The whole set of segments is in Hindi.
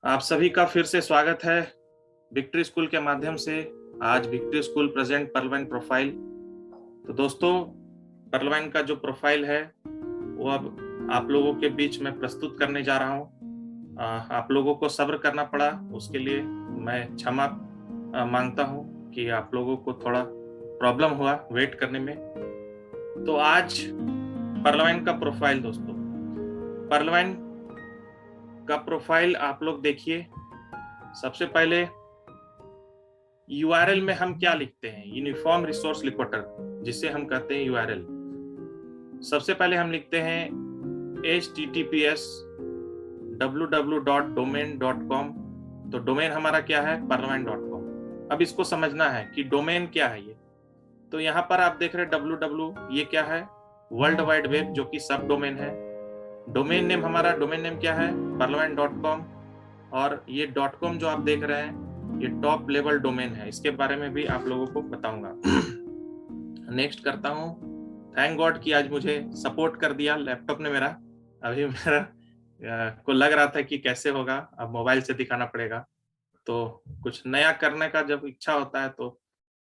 आप सभी का फिर से स्वागत है विक्ट्री स्कूल के माध्यम से। आज विक्ट्री स्कूल प्रेजेंट पर्लवाइन प्रोफाइल। तो दोस्तों, पर्लवाइन का जो प्रोफाइल है वो अब आप लोगों के बीच में प्रस्तुत करने जा रहा हूँ। आप लोगों को सब्र करना पड़ा, उसके लिए मैं क्षमा मांगता हूँ कि आप लोगों को थोड़ा प्रॉब्लम हुआ वेट करने में। तो आज पर्लवाइन का प्रोफाइल, दोस्तों, पर्लवाइन का प्रोफाइल आप लोग देखिए। सबसे पहले यूआरएल में हम क्या लिखते हैं, यूनिफॉर्म रिसोर्स लिक्विटर, जिसे हम कहते हैं यूआरएल। सबसे पहले हम लिखते हैं https www.domain.com। तो डोमेन हमारा क्या है, parliament.com। अब इसको समझना है कि डोमेन क्या है ये। तो यहाँ पर आप देख रहे हैं www, ये क्या है, वर्ल्ड वाइड वेब, जो कि सब डोमेन है। डोमेन नेम हमारा, डोमेन नेम क्या है, parliament.com। और ये .com जो आप देख रहे हैं ये टॉप लेवल डोमेन है, इसके बारे में भी आप लोगों को बताऊंगा। नेक्स्ट करता हूँ। थैंक गॉड कि आज मुझे सपोर्ट कर दिया लैपटॉप ने मेरा। अभी मेरा को लग रहा था कि कैसे होगा, अब मोबाइल से दिखाना पड़ेगा। तो कुछ नया करने का जब इच्छा होता है तो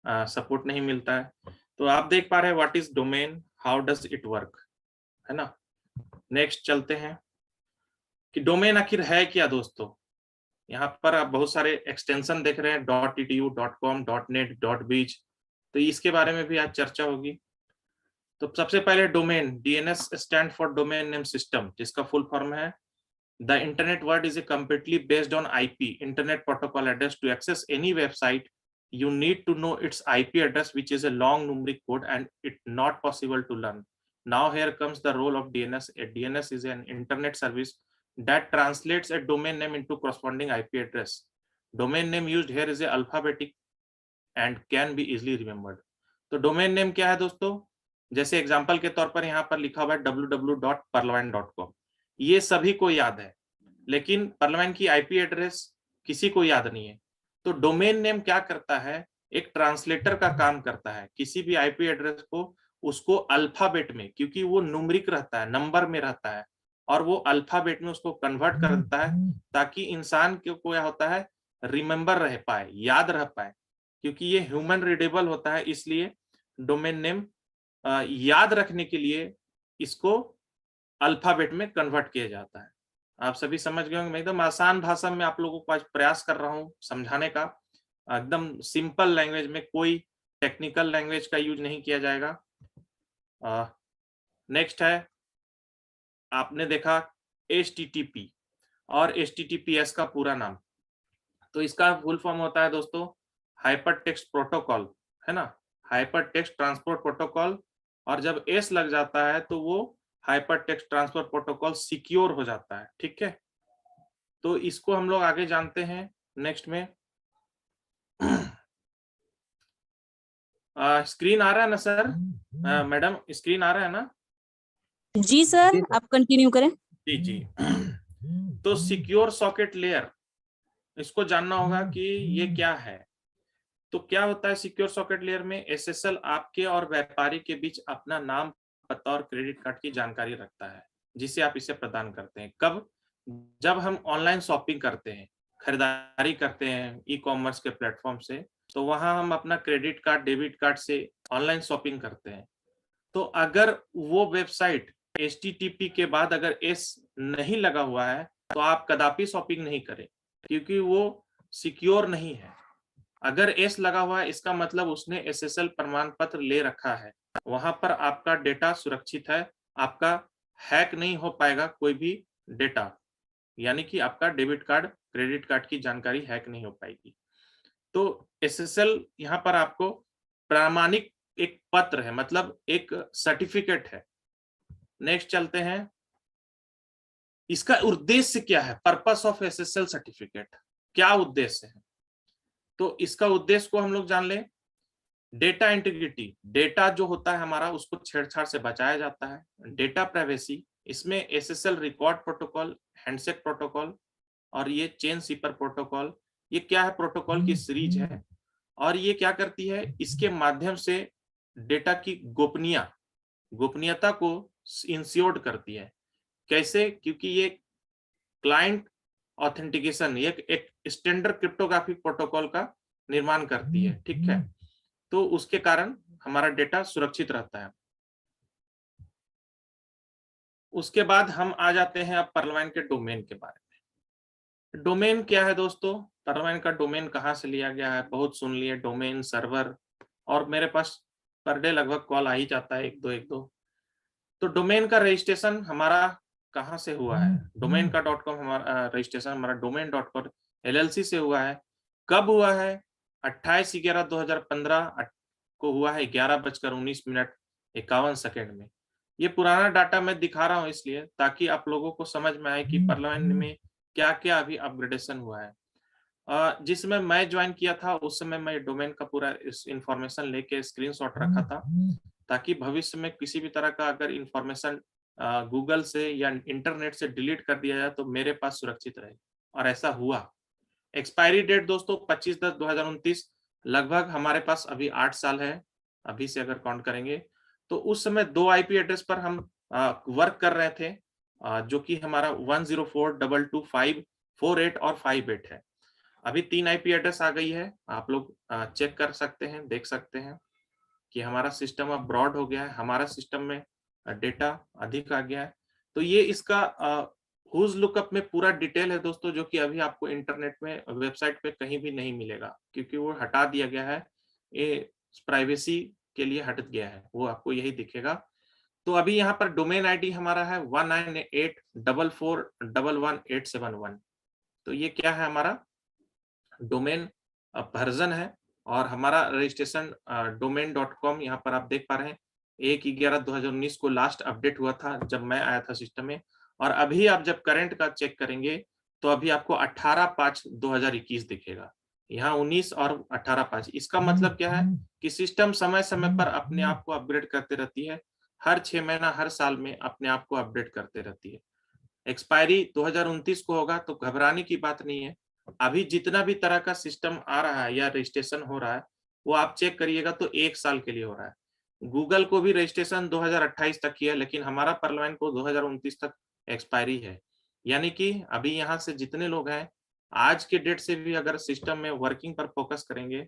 सपोर्ट नहीं मिलता है। तो आप देख पा रहे हैं what is domain, how does it work, है ना। नेक्स्ट चलते हैं कि डोमेन आखिर है क्या। दोस्तों, यहाँ पर आप बहुत सारे एक्सटेंशन देख रहे हैं, .edu, .com, .net, .biz। तो इसके बारे में भी आज चर्चा होगी। तो सबसे पहले domain, DNS stand for domain name system, जिसका फुल फॉर्म है the internet world is a completely based on IP internet protocol address. To access any website you need to know its IP address, which is a long numeric code and it not possible to learn. Now here comes the role of DNS. A DNS is an internet service that translates a domain name into corresponding IP address. Domain name used here is a alphabetic and can be easily remembered. तो डोमेन नेम क्या है दोस्तों, जैसे एग्जांपल के तौर पर यहाँ पर लिखा हुआ है www.parliament.com। ये सभी को याद है, लेकिन पर्लवाइन की आईपी एड्रेस किसी को याद नहीं है। तो डोमेन नेम क्या करता है, एक ट्रांसलेटर का काम करता है। किसी भी आईपी एड्रेस को उसको अल्फाबेट में, क्योंकि वो न्यूमेरिक रहता है, नंबर में रहता है, और वो अल्फाबेट में उसको कन्वर्ट कर देता है ताकि इंसान को क्या होता है, रिमेंबर रह पाए, याद रह पाए। क्योंकि ये ह्यूमन रीडेबल होता है, इसलिए डोमेन नेम याद रखने के लिए इसको अल्फाबेट में कन्वर्ट किया जाता है। आप सभी समझ गए होंगे। मैं एकदम आसान भाषा में आप लोगों को आज प्रयास कर रहा हूं समझाने का, एकदम सिंपल लैंग्वेज में, कोई टेक्निकल लैंग्वेज का यूज नहीं किया जाएगा। नेक्स्ट है, आपने देखा HTTP और HTTPS का पूरा नाम। तो इसका फुल फॉर्म होता है दोस्तों हाइपर टेक्स्ट प्रोटोकॉल, है ना, हाइपर टेक्स्ट ट्रांसपोर्ट प्रोटोकॉल। और जब एस लग जाता है तो वो hyper text transfer protocol secure हो जाता है। ठीक है, तो इसको हम लोग आगे जानते हैं नेक्स्ट में। स्क्रीन आ रहा है ना सर, मैडम, स्क्रीन आ रहा है ना? जी सर, आप कंटिन्यू करें। जी जी। तो सिक्योर सॉकेट लेयर, इसको जानना होगा कि ये क्या है। तो क्या होता है सिक्योर सॉकेट लेयर में, एसएसएल आपके और व्यापारी के बीच अपना नाम, पता और क्रेडिट कार्ड की जानकारी रखता है, जिसे आप इसे प्रदान करते हैं। कब? जब हम ऑनलाइन शॉपिंग करते हैं, खरीदारी करते हैं ई कॉमर्स के प्लेटफॉर्म से, तो वहां हम अपना क्रेडिट कार्ड, डेबिट कार्ड से ऑनलाइन शॉपिंग करते हैं। तो अगर वो वेबसाइट HTTP के बाद अगर एस नहीं लगा हुआ है तो आप कदापि शॉपिंग नहीं करें, क्योंकि वो सिक्योर नहीं है। अगर एस लगा हुआ है, इसका मतलब उसने SSL प्रमाण पत्र ले रखा है, वहां पर आपका डेटा सुरक्षित है, आपका हैक नहीं हो पाएगा कोई भी डेटा, यानी कि आपका डेबिट कार्ड, क्रेडिट कार्ड की जानकारी हैक नहीं हो पाएगी। तो SSL यहाँ पर आपको प्रामाणिक एक पत्र है, मतलब एक सर्टिफिकेट है। नेक्स्ट चलते हैं, इसका उद्देश्य क्या है, पर्पस ऑफ SSL सर्टिफिकेट, क्या उद्देश्य है। तो इसका उद्देश्य को हम लोग जान ले। डेटा इंटीग्रिटी, डेटा जो होता है हमारा उसको छेड़छाड़ से बचाया जाता है। डेटा प्राइवेसी, इसमें SSL record protocol, handshake protocol और ये चेन सीपर प्रोटोकॉल, ये क्या है, प्रोटोकॉल की सीरीज है। और ये क्या करती है, इसके माध्यम से डेटा की गोपनीयता को इंश्योर्ड करती है। कैसे? क्योंकि ये क्लाइंट ऑथेंटिकेशन, एक स्टैंडर्ड क्रिप्टोग्राफिक प्रोटोकॉल का निर्माण करती है, ठीक है। तो उसके कारण हमारा डेटा सुरक्षित रहता है। उसके बाद हम आ जाते हैं अब परलवाइन के डोमेन के बारे में। डोमेन क्या है दोस्तों? परलवाइन का डोमेन कहाँ से लिया गया है? बहुत सुन लिए डोमेन, सर्वर, और मेरे पास पर डे लगभग कॉल आ ही जाता है, एक दो। तो डोमेन का रजिस्ट्रेशन हमारा कहाँ से हुआ है? डोमेन का .com हमारा रजिस्ट्रेशन हमारा domain.com LLC से हुआ है। कब हुआ है? 28/11/2015 को हुआ है, 11:19 में। ये पुराना डाटा मैं दिखा रहा हूँ इसलिए ताकि आप लोगों को समझ में आए कि परलवाइन में क्या-क्या अभी अपग्रेडेशन हुआ है। जिस समय मैं ज्वाइन किया था उस समय मैं डोमेन का पूरा इस इन्फॉर्मेशन लेके स्क्रीनशॉट रखा था, ताकि भविष्य में किसी भी तरह का अगर इन्फॉर्मेशन गूगल से या इंटरनेट से डिलीट कर दिया जाए तो मेरे पास सुरक्षित रहे, और ऐसा हुआ। एक्सपायरी डेट दोस्तों 25/10/2029, लगभग हमारे पास अभी 8 साल है, अभी से अगर काउंट करेंगे तो उस समय 2 आईपी एड्रेस पर हम वर्क कर रहे थे, जो कि हमारा 104.225.48 और 58 है। अभी 3 आईपी एड्रेस आ गई है, आप लोग चेक कर सकते हैं, देख सकते हैं कि हमारा सिस्टम अब ब्रॉड हो गया है, हमारा सिस्टम में डेटा अधिक आ गया है। तो ये इसका हुज लुकअप में पूरा डिटेल है दोस्तों, जो कि अभी आपको इंटरनेट में वेबसाइट पे कहीं भी नहीं मिलेगा, क्योंकि वो हटा दिया गया है, ये प्राइवेसी के लिए हट गया है, वो आपको यही दिखेगा। तो अभी यहाँ पर डोमेन आईडी हमारा है 19844111871। तो ये क्या है? हमारा डोमेन वर्जन है, और हमारा रजिस्ट्रेशन domain.com यहाँ पर आप देख पा रहे हैं 1/11/2019 को लास्ट अपडेट हुआ था जब मैं आया था सिस्टम में, और अभी आप जब करंट का चेक करेंगे तो अभी आपको 18/5/2021 दिखेगा। यहाँ 19 और 18/5, इसका मतलब क्या है कि सिस्टम समय समय पर अपने आप को अपग्रेड करते रहती है, हर 6 महीना हर साल में अपने आप को अपडेट करते रहती है। एक्सपायरी 2029 को होगा तो घबराने की बात नहीं है। अभी जितना भी तरह का सिस्टम आ रहा है या रजिस्ट्रेशन हो रहा है, वो आप चेक करिएगा तो 1 साल के लिए हो रहा है। गूगल को भी रजिस्ट्रेशन 2028 तक की है, लेकिन हमारा परलवाइन को 2029 तक एक्सपायरी है। यानी कि अभी यहाँ से जितने लोग हैं, आज के डेट से भी अगर सिस्टम में वर्किंग पर फोकस करेंगे,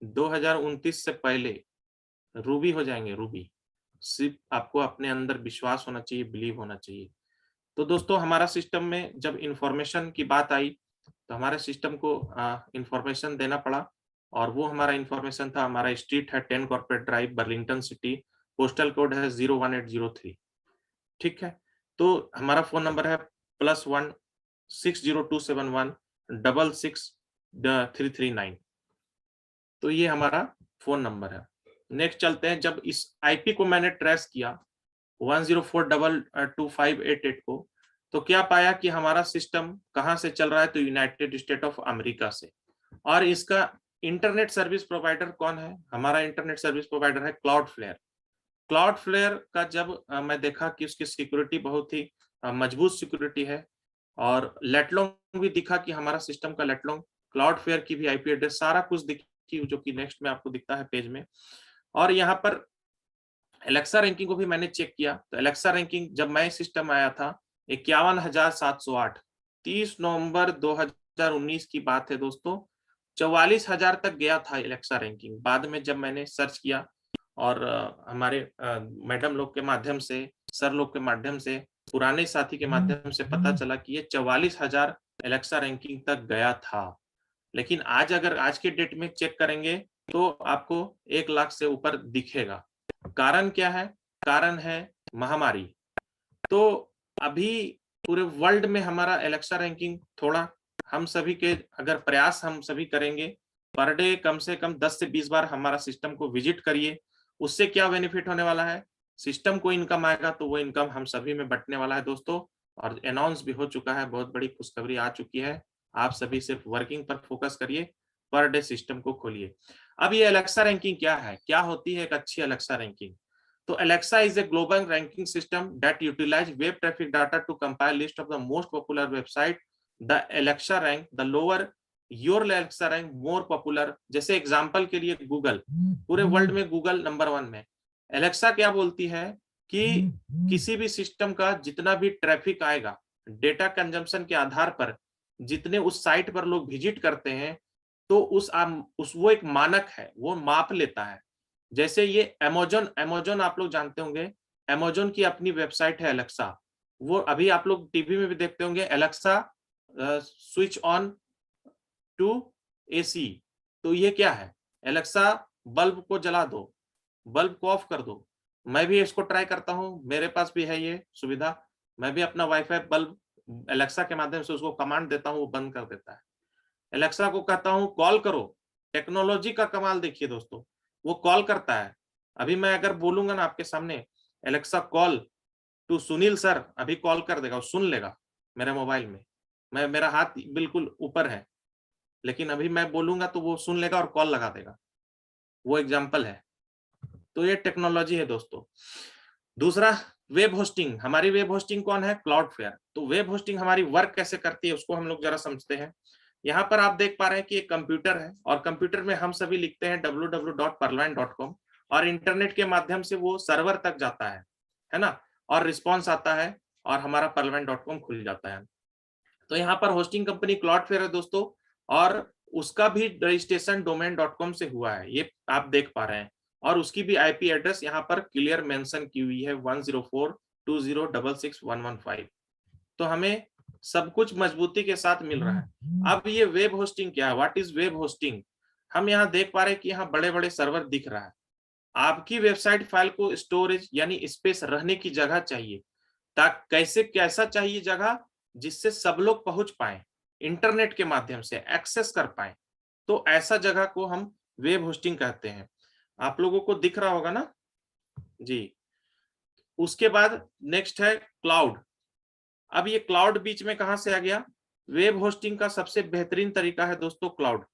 2029 से पहले रूबी हो जाएंगे, रूबी। सिर्फ आपको अपने अंदर विश्वास होना चाहिए, बिलीव होना चाहिए। तो दोस्तों हमारा सिस्टम में जब इंफॉर्मेशन की बात आई तो हमारे सिस्टम को इंफॉर्मेशन देना पड़ा, और वो हमारा इंफॉर्मेशन था, हमारा स्ट्रीट है 10 corporate drive, Burlington city, postal code है 01803, ठीक है। तो हमारा फोन नंबर है +1 60271 66 339। तो ये हमारा फोन नंबर है। नेक्स्ट चलते हैं, जब इस आईपी को मैंने ट्रेस किया 104.22588 को, तो क्या पाया कि हमारा सिस्टम कहाँ से चल रहा है? तो यूनाइटेड स्टेट ऑफ अमेरिका से। और इसका इंटरनेट सर्विस प्रोवाइडर कौन है? हमारा इंटरनेट सर्विस प्रोवाइडर है क्लाउडफ्लेयर। क्लाउडफ्लेयर का जब मैं देखा कि उसकी सिक्योरिटी बहुत ही मजबूत सिक्योरिटी है, और लेटलोंग भी दिखा कि हमारा सिस्टम का लेटलोंग, क्लाउडफ्लेयर की भी आईपी एड्रेस, सारा कुछ दिखी, जो कि नेक्स्ट में आपको दिखता है पेज में। और यहाँ पर एलेक्सा रैंकिंग को भी मैंने चेक किया, तो एलेक्सा रैंकिंग जब मैं सिस्टम आया था 51,708, 30 नवंबर 2019 की बात है दोस्तों, 44,000 तक गया था एलेक्सा रैंकिंग। बाद में जब मैंने सर्च किया और हमारे मैडम लोग के माध्यम से, सर लोग के माध्यम से, पुराने साथी के माध्यम से पता चला कि ये 44,000 एलेक्सा रैंकिंग तक गया था। लेकिन आज अगर आज के डेट में चेक करेंगे तो आपको 1 लाख से ऊपर दिखेगा। कारण क्या है? कारण है महामारी। तो अभी पूरे वर्ल्ड में हमारा एलेक्सा रैंकिंग थोड़ा, हम सभी के अगर प्रयास हम सभी करेंगे, पर डे कम से कम 10 से 20 बार हमारा सिस्टम को विजिट करिए। उससे क्या बेनिफिट होने वाला है? सिस्टम को इनकम आएगा, तो वो इनकम हम सभी में बंटने वाला है दोस्तों, और अनाउंस भी हो चुका है, बहुत बड़ी खुशखबरी आ चुकी है। आप सभी सिर्फ वर्किंग पर फोकस करिए, पर डे सिस्टम को खोलिए। अब ये एलेक्सा रैंकिंग क्या है? क्या होती है एक अच्छी एलेक्सा रैंकिंग? तो Alexa is a global ranking system that utilize web traffic data to compile list of the most popular website. The Alexa rank, the lower your Alexa rank, more popular. जैसे एग्जांपल के लिए गूगल, पूरे वर्ल्ड में गूगल नंबर 1 में। एलेक्सा क्या बोलती है कि किसी भी सिस्टम का जितना भी ट्रैफिक आएगा, डेटा कंजम्पशन के आधार पर जितने उस साइट पर लोग विजिट करते हैं, तो उस वो एक मानक है, वो माप लेता है। जैसे ये अमेज़न आप लोग जानते होंगे, अमेज़न की अपनी वेबसाइट है एलेक्सा। वो अभी आप लोग टीवी में भी देखते होंगे, Alexa switch on to AC. तो ये क्या है? एलेक्सा बल्ब को जला दो, बल्ब को ऑफ कर दो। मैं भी इसको ट्राई करता हूँ, मेरे पास भी है ये सुविधा। मैं भी अपना वाईफ़ाई बल्ब एलेक्सा के माध्यम से उसको कमांड देता हूँ, वो बंद कर देता है। एलेक्सा को कहता हूँ कॉल करो, टेक्नोलॉजी का कमाल देखिए दोस्तों, वो कॉल करता है। अभी मैं अगर बोलूँगा ना आपके सामने, Alexa call to Sunil sir, अभी कॉल कर देगा, वो सुन लेगा मेरे मोबाइल में। मेरा हाथ बिल्कुल ऊपर है, लेकिन अभी मैं बोलूँगा तो वो सुन लेगा और कॉल लगा देगा। वो एग्ज़ाम्पल है। तो ये टेक्नोलॉजी है दोस्तों। दूसरा, वेब होस्टिंग। हमारी वेब होस्टिंग कौन है? क्लाउडफ्लेयर। तो वेब होस्टिंग हमारी वर्क कैसे करती है, उसको हम लोग ज़रा समझते हैं। यहाँ पर आप देख पा रहे हैं कि एक कंप्यूटर है और कंप्यूटर में हम सभी लिखते हैं www.parline.com और इंटरनेट के माध्यम से वो सर्वर तक जाता है ना? और रिस्पॉन्स आता है और हमारा parline.com खुल जाता है। तो यहाँ पर होस्टिंग कंपनी क्लाउडफ्लेयर है दोस्तों, और उसका भी रजिस्ट्रेशन domain.com से हुआ है, ये आप देख पा रहे हैं। और उसकी भी आईपी एड्रेस यहाँ पर क्लियर मेंशन की हुई है 104.20.66.115। तो हमें सब कुछ मजबूती के साथ मिल रहा है। अब ये वेब होस्टिंग क्या है? What is web hosting? हम यहाँ देख पा रहे हैं कि यहाँ बड़े-बड़े सर्वर दिख रहा है। आपकी वेबसाइट फाइल को स्टोरेज यानी स्पेस रहने की जगह चाहिए। कैसा चाहिए जगह? जिससे सब लोग पहुंच पाए, इंटरनेट के माध्यम से एक्सेस कर पाए। तो ऐसा जगह को हम वेब होस्टिंग कहते हैं। आप लोगों को दिख रहा होगा ना? जी। उसके बाद नेक्स्ट है क्लाउड। अब ये क्लाउड बीच में कहां से आ गया? वेब होस्टिंग का सबसे बेहतरीन तरीका है दोस्तों क्लाउड।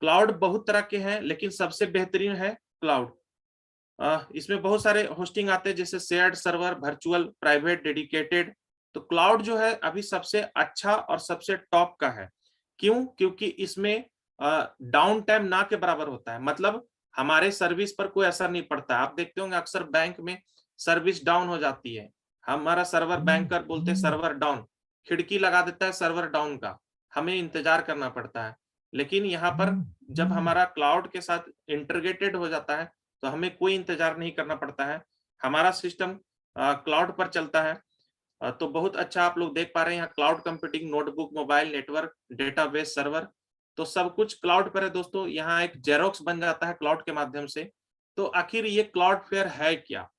क्लाउड बहुत तरह के हैं, लेकिन सबसे बेहतरीन है क्लाउड। इसमें बहुत सारे होस्टिंग आते हैं, जैसे shared server, virtual, private, dedicated. तो क्लाउड जो है अभी सबसे अच्छा और सबसे टॉप का है। क्यों? क्योंकि इसमें डाउन टाइम ना के बराबर होता है, मतलब हमारे सर्विस पर कोई असर नहीं पड़ता। आप देखते होंगे अक्सर बैंक में सर्विस डाउन हो जाती है, हमारा सर्वर, बैंकर बोलते हैं सर्वर डाउन, खिड़की लगा देता है सर्वर डाउन का, हमें इंतजार करना पड़ता है। लेकिन यहाँ पर जब हमारा क्लाउड के साथ इंटीग्रेटेड हो जाता है, तो हमें कोई इंतजार नहीं करना पड़ता है। हमारा सिस्टम क्लाउड पर चलता है। तो बहुत अच्छा आप लोग देख पा रहे हैं यहाँ cloud computing, notebook, mobile network, database server, तो सब कुछ क्लाउड पर है दोस्तों। यहाँ एक जेरोक्स बन जाता है क्लाउड के माध्यम से। तो आखिर ये क्लाउडफ्लेयर है क्या?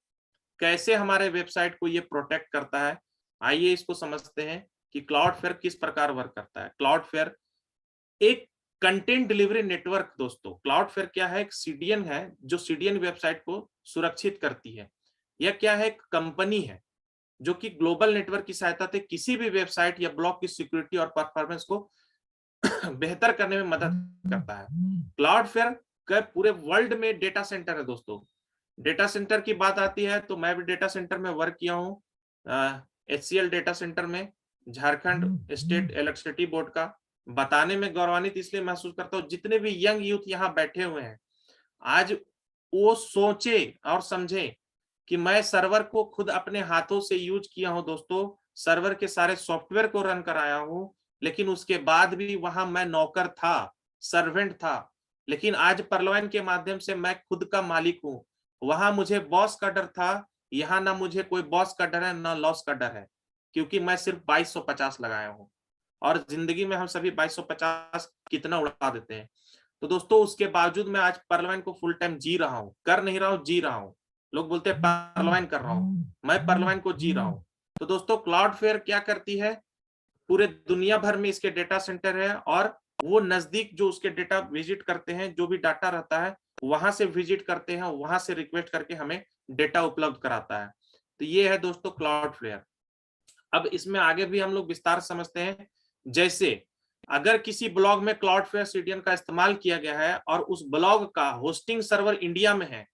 कैसे हमारे वेबसाइट को ये प्रोटेक्ट करता है? आइए इसको समझते हैं कि क्लाउडफ्लेयर किस प्रकार वर्क करता है। क्लाउडफ्लेयर एक कंटेंट डिलीवरी नेटवर्क दोस्तों। क्लाउडफ्लेयर क्या है? एक सीडीएन है जो सीडीएन वेबसाइट को सुरक्षित करती है। यह क्या है? एक कंपनी है जो कि ग्लोबल नेटवर्क की सहायता से किसी भी वेबसाइट या ब्लॉग की सिक्योरिटी और परफॉर्मेंस को बेहतर करने में मदद करता है। क्लाउडफ्लेयर का पूरे वर्ल्ड में डेटा सेंटर है दोस्तों। डेटा सेंटर की बात आती है तो मैं भी डेटा सेंटर में वर्क किया हूँ, एचसीएल डेटा सेंटर में, झारखंड स्टेट इलेक्ट्रिसिटी बोर्ड का। बताने में गौरवान्वित इसलिए महसूस करता हूँ, जितने भी यंग यूथ यहाँ बैठे हुए हैं, आज वो सोचे और समझे कि मैं सर्वर को खुद अपने हाथों से यूज किया हूं दोस्तों, सर्वर के सारे सॉफ्टवेयर को रन कराया हूं, लेकिन उसके बाद भी वहां मैं नौकर था, सर्वेंट था। लेकिन आज परलवाइन के माध्यम से मैं खुद का मालिक हूं। वहां मुझे बॉस का डर था, यहाँ ना मुझे कोई बॉस का डर है ना लॉस का डर है, क्योंकि मैं सिर्फ 2250 लगाया हूं। और जिंदगी में हम सभी 2250 कितना उड़ा देते हैं। तो दोस्तों उसके बावजूद मैं आज परलवाइन को फुल टाइम जी रहा हूँ, कर नहीं रहा हूँ, जी रहा हूँ। लोग बोलते हैं परलवाइन कर रहा हूँ, मैं परलवाइन को जी रहा हूँ। तो दोस्तों क्लाउडफ्लेयर क्या करती है? पूरे दुनिया भर में इसके डेटा सेंटर है, और वो नजदीक जो उसके डेटा विजिट करते हैं, जो भी डाटा रहता है वहां से विजिट करते हैं, वहां से रिक्वेस्ट करके हमें डेटा उपलब्ध कराता है। तो ये है दोस्तों क्लाउडफ्लेयर। अब इसमें आगे भी हम लोग विस्तार समझते हैं। जैसे अगर किसी ब्लॉग में क्लाउडफ्लेयर सीडीएन का इस्तेमाल किया गया है और उस ब्लॉग का होस्टिंग सर्वर इंडिया में है,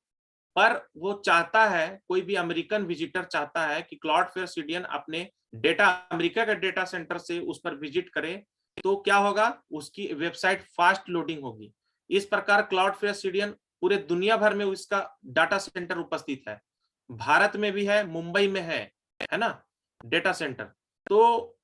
पर वो चाहता है, कोई भी अमेरिकन विजिटर चाहता है कि क्लाउडफ्लेयर सीडीएन अपने डेटा अमेरिका के डेटा सेंटर से उस पर विजिट करे, तो क्या होगा? उसकी वेबसाइट फास्ट लोडिंग होगी। इस प्रकार क्लाउडफ्लेयर सीडीएन पूरे दुनिया भर में उसका डाटा सेंटर उपस्थित है। भारत में भी है, मुंबई में है ना डेटा सेंटर। तो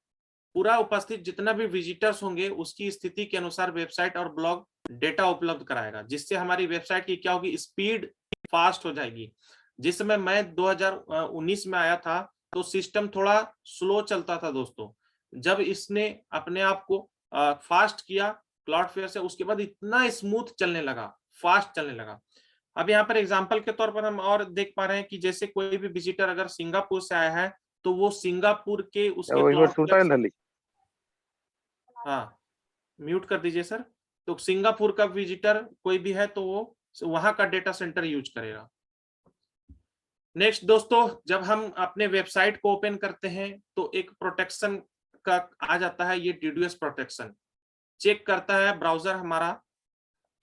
पूरा उपस्थित जितना भी विजिटर्स होंगे उसकी स्थिति के अनुसार वेबसाइट और ब्लॉग डेटा उपलब्ध कराएगा, जिससे हमारी वेबसाइट की क्या होगी, स्पीड फास्ट हो जाएगी। जिस समय मैं 2019 में आया था तो सिस्टम थोड़ा स्लो चलता था दोस्तों। जब इसने अपने आप को फास्ट किया क्लाउडफ्लेयर से, उसके बाद इतना स्मूथ चलने लगा, फास्ट चलने लगा। अब यहाँ पर एग्जांपल के तौर पर हम और देख पा रहे हैं कि जैसे कोई भी विजिटर अगर सिंगापुर से आया है तो वो सिंगापुर के उसके वही बार क्लाउडफ्लेयर छूटा से, है। हाँ म्यूट कर दीजिए सर। तो सिंगापुर का विजिटर कोई भी है तो वो वहां का डेटा सेंटर यूज करेगा। नेक्स्ट दोस्तों, जब हम अपने वेबसाइट को ओपन करते हैं तो एक प्रोटेक्शन का आ जाता है, ये DDoS प्रोटेक्शन चेक करता है ब्राउजर हमारा।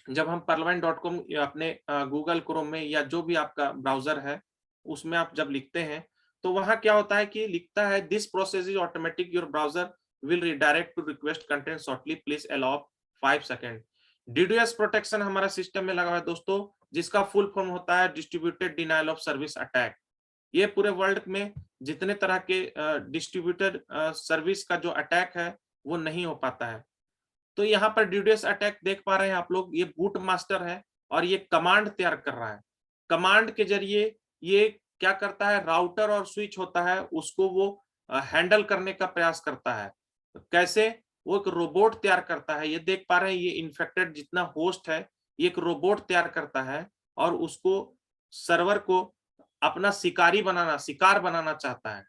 जब हम parliament.com या अपने गूगल क्रोम में या जो भी आपका ब्राउजर है उसमें आप जब लिखते हैं तो वहां क्या होता है कि लिखता है this process is automatic, your browser will redirect to request content shortly, please allow 5 second. DDoS protection हमारा सिस्टम में लगा हुआ है दोस्तों, जिसका फुल फॉर्म होता है distributed denial of service attack. ये पूरे वर्ल्ड में जितने तरह के डिस्ट्रीब्यूटेड सर्विस का जो अटैक है वो नहीं हो पाता है। तो यहाँ पर DDoS अटैक देख पा रहे हैं आप लोग, ये बूट मास्टर है और ये कमांड तैयार कर रहा है। कमांड के जरिए ये क्या करता है, राउटर और स्विच होता है उसको वो हैंडल करने का प्रयास करता है। कैसे, वो एक रोबोट तैयार करता है। ये देख पा रहे हैं, ये इन्फेक्टेड जितना होस्ट है ये एक रोबोट तैयार करता है और उसको सर्वर को अपना शिकार बनाना चाहता है।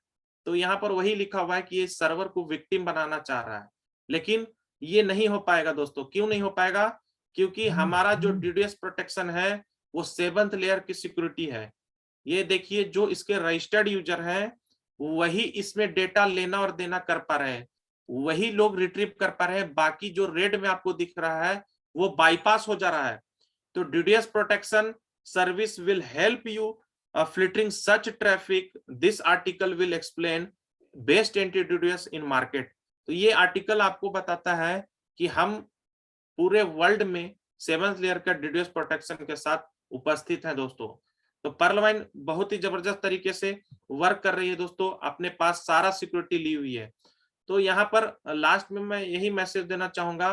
तो यहाँ पर वही लिखा हुआ है कि ये सर्वर को विक्टिम बनाना चाह रहा है, लेकिन ये नहीं हो पाएगा दोस्तों। क्यों नहीं हो पाएगा? क्योंकि हमारा जो DDoS प्रोटेक्शन है वो 7th लेयर की सिक्योरिटी है। ये देखिए, जो इसके रजिस्टर्ड यूजर हैं वही इसमें डेटा लेना और देना कर पा रहे हैं, वही लोग रिट्रीव कर पा रहे हैं। बाकी जो रेड में आपको दिख रहा है वो बाईपास हो जा रहा है। तो DDoS protection service will help you filtering such traffic. This article will explain best anti-DDoS in market. तो ये आर्टिकल आपको बताता है कि हम पूरे वर्ल्ड में 7th लेयर का DDoS प्रोटेक्शन के साथ उपस्थित हैं दोस्तों। तो पर्लवाइन बहुत ही जबरदस्त तरीके से वर्क कर रही है दोस्तों, अपने पास सारा सिक्योरिटी ली हुई है। तो यहाँ पर लास्ट में मैं यही मैसेज देना चाहूंगा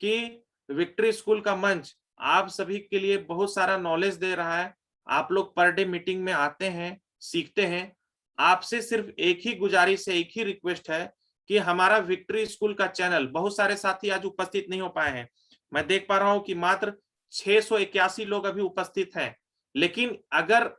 कि विक्ट्री स्कूल का मंच आप सभी के लिए बहुत सारा नॉलेज दे रहा है। आप लोग पर डे मीटिंग में आते हैं, सीखते हैं। आपसे सिर्फ एक ही गुजारिश है, एक ही रिक्वेस्ट है कि हमारा विक्ट्री स्कूल का चैनल, बहुत सारे साथी आज उपस्थित नहीं हो पाए हैं, मैं देख पा रहा हूं कि मात्र 681 लोग अभी उपस्थित हैं। लेकिन अगर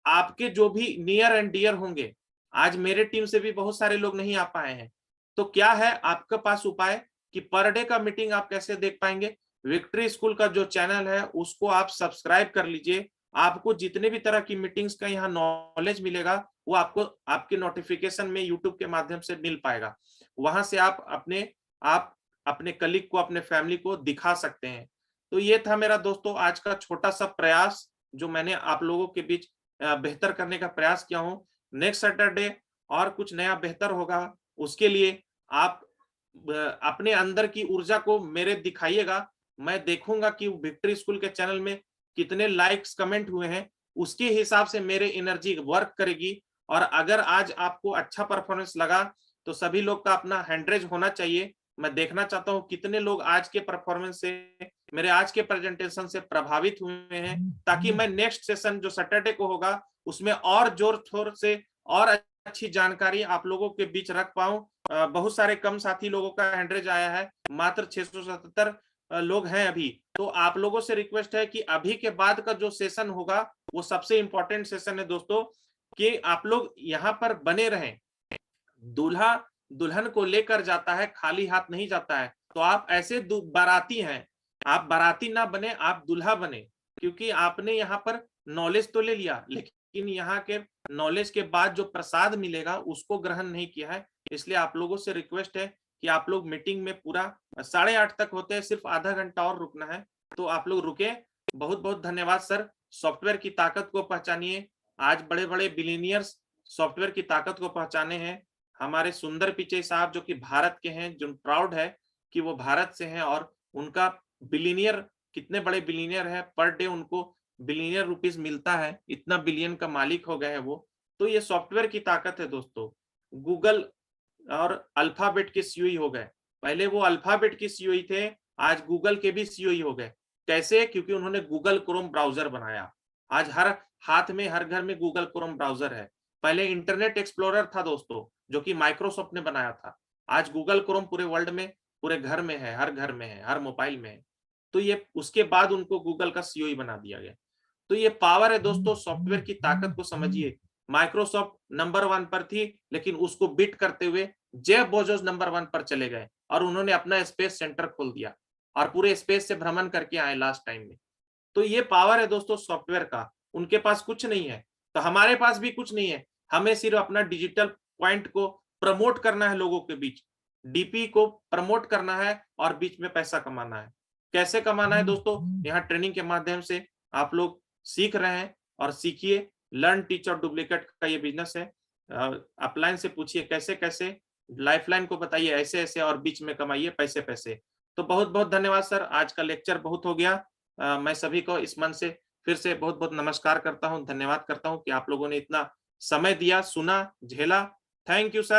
आपके जो भी नियर एंड डियर होंगे, आज मेरे टीम से भी बहुत सारे लोग नहीं आ पाए हैं, तो क्या है आपके पास उपाय कि पर डे का मीटिंग आप कैसे देख पाएंगे? विक्ट्री स्कूल का जो चैनल है उसको आप सब्सक्राइब कर लीजिए। आपको जितने भी तरह की मीटिंग्स का यहाँ नॉलेज मिलेगा वो आपको आपके नोटिफिकेशन में यूट्यूब के माध्यम से मिल पाएगा। वहां से आप अपने कलीग को, अपने फैमिली को दिखा सकते हैं। तो ये था मेरा दोस्तों आज का छोटा सा प्रयास जो मैंने आप लोगों के बीच बेहतर करने का प्रयास किया हूँ। नेक्स्ट सैटरडे और कुछ नया बेहतर होगा, उसके लिए आप अपने अंदर की ऊर्जा को मेरे दिखाइएगा। मैं देखूंगा कि विक्ट्री स्कूल के चैनल में कितने लाइक्स कमेंट हुए हैं, उसके हिसाब से मेरे एनर्जी वर्क करेगी। और अगर आज आपको अच्छा परफॉर्मेंस लगा तो सभी लोग का अपना हैंडरेज होना चाहिए। मैं देखना चाहता हूं कितने लोग आज के परफॉर्मेंस से, मेरे आज के प्रेजेंटेशन से प्रभावित हुए हैं, ताकि मैं नेक्स्ट सेशन जो सैटरडे को होगा उसमें और जोर शोर से और अच्छी जानकारी आप लोगों के बीच रख पाऊं। बहुत सारे कम साथी लोगों का हैंडरेज आया है, मात्र 677 लोग हैं अभी। तो आप लोगों से रिक्वेस्ट है कि अभी के बाद का जो सेशन होगा वो सबसे इंपॉर्टेंट सेशन है दोस्तों, कि आप लोग यहाँ पर बने रहें। दूल्हा दुल्हन को लेकर जाता है, खाली हाथ नहीं जाता है। तो आप ऐसे बाराती हैं, आप बाराती ना बने, आप दूल्हा बने, क्योंकि आपने यहाँ पर नॉलेज तो ले लिया लेकिन यहाँ के नॉलेज के बाद जो प्रसाद मिलेगा उसको ग्रहण नहीं किया है। इसलिए आप लोगों से रिक्वेस्ट है कि आप लोग मीटिंग में पूरा 8:30 तक होते हैं, सिर्फ आधा घंटा और रुकना है, तो आप लोग रुके। बहुत बहुत धन्यवाद सर। सॉफ्टवेयर की ताकत को पहचानिए। आज बड़े बड़े बिलियनियर्स सॉफ्टवेयर की ताकत को पहचाने हैं। हमारे सुंदर पिचई साहब जो कि भारत के हैं, जो प्राउड है कि वो भारत से हैं, और उनका बिलियनियर, कितने बड़े बिलियनियर है, पर डे उनको बिलियनियर रुपीस मिलता है, इतना बिलियन का मालिक हो गए हैं वो। तो ये सॉफ्टवेयर की ताकत है दोस्तों। गूगल और अल्फाबेट के सीईओ हो गए। पहले वो अल्फाबेट के सीईओ थे, आज गूगल के भी सीईओ हो गए। कैसे? क्योंकि उन्होंने गूगल क्रोम ब्राउजर बनाया। आज हर हाथ में, हर घर में गूगल क्रोम ब्राउजर है। पहले इंटरनेट एक्सप्लोरर था दोस्तों, जो कि माइक्रोसॉफ्ट ने बनाया था। आज गूगल क्रोम पूरे वर्ल्ड में, पूरे घर में है, हर घर में है, हर मोबाइल में है। तो ये उसके बाद उनको गूगल का सीईओ बना दिया गया। तो ये पावर है दोस्तों, सॉफ्टवेयर की ताकत को समझिए। माइक्रोसॉफ्ट नंबर 1 पर थी, लेकिन उसको बीट करते हुए जेफ बेजोस नंबर 1 पर चले गए और उन्होंने अपना स्पेस सेंटर खोल दिया और पूरे स्पेस से भ्रमण करके आए लास्ट टाइम में। तो ये पावर है दोस्तों सॉफ्टवेयर का। उनके पास कुछ नहीं है, तो हमारे पास भी कुछ नहीं है। हमें सिर्फ अपना डिजिटल पॉइंट को प्रमोट करना है लोगों के बीच, डीपी को प्रमोट करना है और बीच में पैसा कमाना है। कैसे कमाना है दोस्तों? यहाँ ट्रेनिंग के माध्यम से आप लोग सीख रहे हैं और सीखिए। लर्न, टीच और डुप्लीकेट का ये बिजनेस है। अपलाइन से पूछिए कैसे कैसे, लाइफलाइन को बताइए ऐसे ऐसे, और बीच में कमाइए पैसे पैसे। तो बहुत बहुत धन्यवाद सर, आज का लेक्चर बहुत हो गया। मैं सभी को इस मन से फिर से बहुत बहुत नमस्कार करता हूँ, धन्यवाद करता हूँ कि आप लोगों ने इतना समय दिया, सुना, झेला। Thank you sir.